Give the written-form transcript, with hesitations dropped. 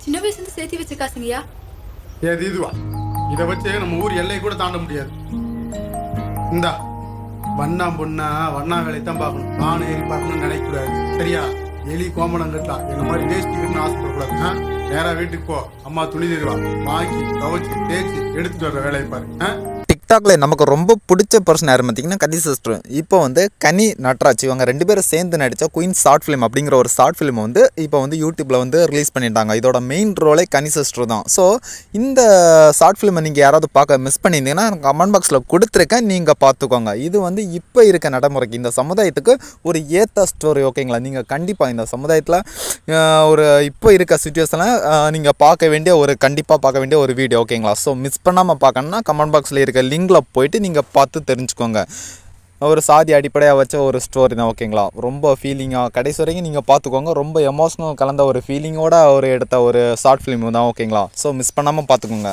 சின்ன வயசுல சேர்த்து வச்ச காசுங்கய்யா. ஏது இதுவா? இதை வச்சு நம்ம ஊர் எல்லையை கூட தாண்ட முடியாது. இந்தா வண்ணா பொண்ணா வண்ணா வேலையை தான் பார்க்கணும். நானும் ஏறி பார்க்கணும்னு நினைக்கக்கூடாது. சரியா? எலி கோமணம் கட்டலாம், என்ன மாதிரி வேஸ்டிக்கணும்னு ஆசைப்படக்கூடாது. நேராக வீட்டுக்கு போ, அம்மா துணி தருவா, வாங்கி துவைச்சி தேய்ச்சி எடுத்துட்டு வர்ற வேலையை பாரு. டிக்டாக்ல நமக்கு ரொம்ப பிடிச்ச பர்சன் யாரும் பார்த்தீங்கன்னா கனி சிஸ்டர். இப்போ வந்து கனி நட்ராஜ் இவங்க 2 பேரும் சேர்ந்து நடித்த குயின் ஷார்ட் ஃபிலிம் அப்படிங்கிற ஒரு ஷார்ட் ஃபிலிம் வந்து இப்போ வந்து யூடியூப்பில் வந்து ரிலீஸ் பண்ணிட்டாங்க. இதோட மெயின் ரோலே கனி சிஸ்டர் தான். ஸோ இந்த ஷார்ட் ஃபிலிமை நீங்கள் யாராவது பார்க்க மிஸ் பண்ணியிருந்தீங்கன்னா கமெண்ட் பாக்ஸில் கொடுத்துருக்கேன், நீங்கள் பார்த்துக்கோங்க. இது வந்து இப்போ இருக்க நடைமுறைக்கு இந்த சமுதாயத்துக்கு ஒரு ஏற்ற ஸ்டோரி. ஓகேங்களா? நீங்கள் கண்டிப்பாக இந்த சமுதாயத்தில் ஒரு இப்போ இருக்க சுச்சுவேஷனில் நீங்கள் கண்டிப்பாக பார்க்க வேண்டிய ஒரு வீடியோ. ஓகேங்களா? ஸோ மிஸ் பண்ணாமல் பார்க்கணுன்னா கமெண்ட் பாக்ஸில் இருக்க லிங்கில் போயிட்டு நீங்கள் பார்த்து தெரிஞ்சுக்கோங்க. ஒரு சாதி அடிப்படையாக வச்ச ஒரு ஸ்டோரி தான். ஓகேங்களா? ரொம்ப ஃபீலிங்காக கடைசி வரைக்கும் நீங்கள் பார்த்துக்கோங்க. ரொம்ப எமோஷனல் கலந்த ஒரு ஃபீலிங்கோட எடுத்த ஒரு ஷார்ட் ஃபிலிம் தான். ஓகேங்களா? ஸோ மிஸ் பண்ணாமல் பார்த்துக்கோங்க.